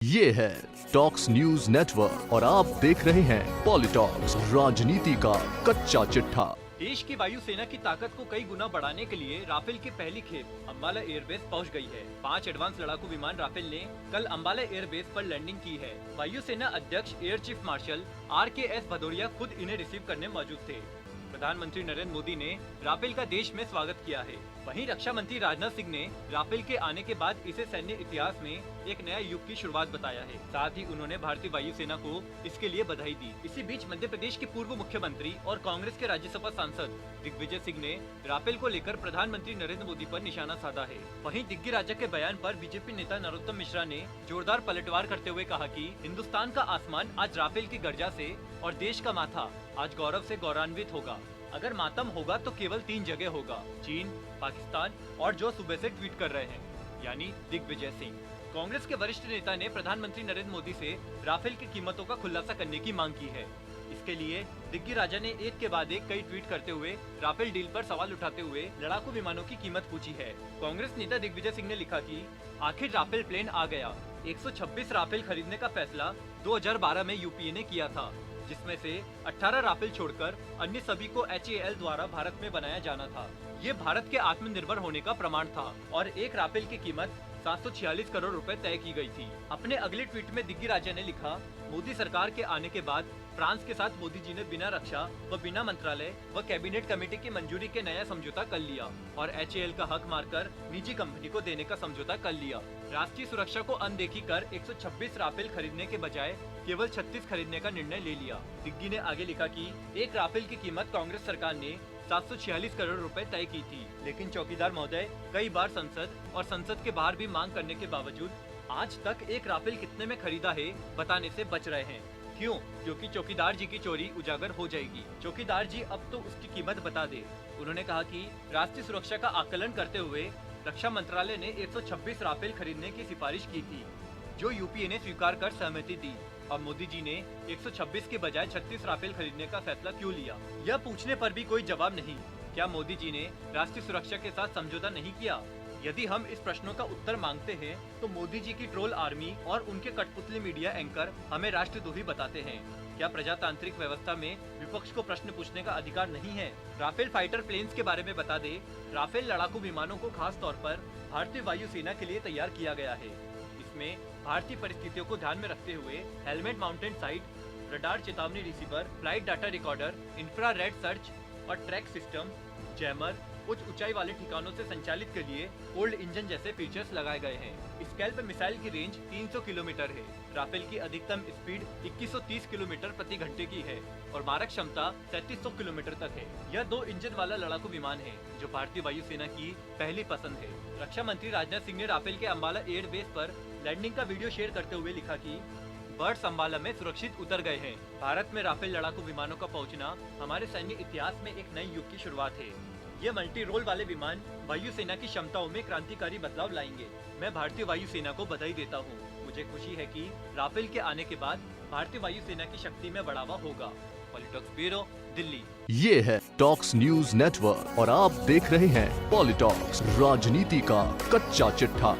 ये है talks news network और आप देख रहे हैं पॉलिटॉक्स, राजनीति का कच्चा चिट्ठा। देश की वायुसेना की ताकत को कई गुना बढ़ाने के लिए राफेल की पहली खेप अंबाला एयरबेस पहुंच गई है। 5 एडवांस लड़ाकू विमान राफेल ने कल अंबाला एयरबेस पर लैंडिंग की है। वायुसेना अध्यक्ष air chief marshal RKS Bhadauria खुद इन्हें रिसीव करने मौजूद थे। प्रधानमंत्री नरेंद्र मोदी ने राफेल का देश में स्वागत किया है। वहीं रक्षा मंत्री राजनाथ सिंह ने राफेल के आने के बाद इसे सैन्य इतिहास में एक नया युग की शुरुआत बताया है। साथ ही उन्होंने भारतीय वायुसेना को इसके लिए बधाई दी। इसी बीच मध्य प्रदेश के पूर्व मुख्यमंत्री और कांग्रेस के राज्यसभा सांसद दिग्विजय सिंह ने राफेल को लेकर प्रधानमंत्री नरेंद्र मोदी पर निशाना साधा है। वहीं दिग्विजय के बयान पर बीजेपी नेता नरोत्तम मिश्रा ने जोरदार पलटवार करते हुए कहा कि हिंदुस्तान का आसमान आज राफेल की गर्जा से और देश का माथा आज गौरव से गौरवान्वित होगा। अगर मातम होगा तो केवल 3 जगह होगा, चीन, पाकिस्तान और जो सुबह से ट्वीट कर रहे हैं, यानी दिग्विजय सिंह। कांग्रेस के वरिष्ठ नेता ने प्रधानमंत्री नरेंद्र मोदी से राफेल की कीमतों का खुलासा करने की मांग की है। इसके लिए दिग्विजय ने एक के बाद एक कई ट्वीट करते हुए राफेल डील पर सवाल उठाते हुए लड़ाकू विमानों की कीमत पूछी है। कांग्रेस नेता दिग्विजय सिंह ने लिखा कि आखिर राफेल प्लेन आ गया। 126 राफेल खरीदने का फैसला 2012 में यूपीए ने किया था, जिसमें से 18 राफेल छोड़कर अन्य सभी को HAL द्वारा भारत में बनाया जाना था। ये भारत के आत्मनिर्भर होने का प्रमाण था और एक राफेल की कीमत 746 करोड़ रुपए तय की गई थी। अपने अगले ट्वीट में दिग्विजय ने लिखा, मोदी सरकार के आने के बाद फ्रांस के साथ मोदी जी ने बिना रक्षा व बिना मंत्रालय व कैबिनेट कमेटी की मंजूरी के नया समझौता कर लिया और HAL का हक मारकर निजी कंपनी को देने का समझौता कर लिया। राष्ट्रीय सुरक्षा को अनदेखी कर 126 राफेल खरीदने के बजाय केवल 36 खरीदने का निर्णय ले लिया। दिग्गी ने आगे लिखा कि एक राफेल की कीमत कांग्रेस सरकार ने 746 करोड़ रुपए तय की थी, लेकिन चौकीदार महोदय कई बार संसद और संसद के बाहर भी मांग करने के बावजूद आज तक एक राफेल कितने में खरीदा है बताने से बच रहे हैं। क्यों? क्योंकि चौकीदार जी की चोरी उजागर हो जाएगी। चौकीदार जी अब तो उसकी कीमत बता दे। उन्होंने कहा कि राष्ट्रीय सुरक्षा का आकलन करते हुए रक्षा मंत्रालय ने 126 राफेल खरीदने की सिफारिश की थी, जो यूपीए ने स्वीकार कर सहमति दी। अब मोदी जी ने 126 के बजाय 36 राफेल खरीदने का फैसला क्यों लिया? यह पूछने पर भी कोई जवाब नहीं। क्या मोदी जी ने राष्ट्रीय सुरक्षा के साथ समझौता नहीं किया? यदि हम इस प्रश्नों का उत्तर मांगते हैं, तो मोदी जी की ट्रोल आर्मी और उनके कठपुतली मीडिया एंकर हमें राष्ट्रद्रोही बताते हैं। क्या प्रजातांत्रिक व्यवस्था में विपक्ष को प्रश्न पूछने का अधिकार नहीं है? राफेल फाइटर प्लेन्स के बारे में बता दे, राफेल लड़ाकू विमानों को खास तौर पर भारतीय वायुसेना के लिए तैयार किया गया है। इसमें भारतीय परिस्थितियों को ध्यान में रखते हुए हेलमेट माउंटेड साइट, रडार चेतावनी receiver, flight data recorder, infrared search और ट्रैक सिस्टम, जैमर, उच्च ऊंचाई वाले ठिकानों से संचालित के लिए कोल्ड इंजन जैसे फीचर्स लगाए गए हैं। स्कैल्प मिसाइल की रेंज 300 किलोमीटर है। राफेल की अधिकतम स्पीड 2130 किलोमीटर प्रति घंटे की है और मारक क्षमता 3300 किलोमीटर तक है। यह 2 इंजन वाला लड़ाकू विमान है, जो भारतीय वायुसेना की पहली पसंद है। रक्षा मंत्री राजनाथ सिंह ने राफेल के अंबाला एयरबेस पर लैंडिंग का वीडियो शेयर करते हुए लिखा कि बर्ड्स अंबाला में सुरक्षित उतर गए हैं। भारत में राफेल लड़ाकू विमानों का पहुंचना हमारे सैन्य इतिहास में एक नए युग की शुरुआत है। ये मल्टी रोल वाले विमान वायुसेना की क्षमताओं में क्रांतिकारी बदलाव लाएंगे। मैं भारतीय वायुसेना को बधाई देता हूँ। मुझे खुशी है कि राफेल के आने के बाद भारतीय वायुसेना की शक्ति में बढ़ावा होगा। पॉलिटॉक्स ब्यूरो, दिल्ली। ये है टॉक्स न्यूज नेटवर्क और आप देख रहे हैं पॉलिटॉक्स, राजनीति का कच्चा चिट्ठा।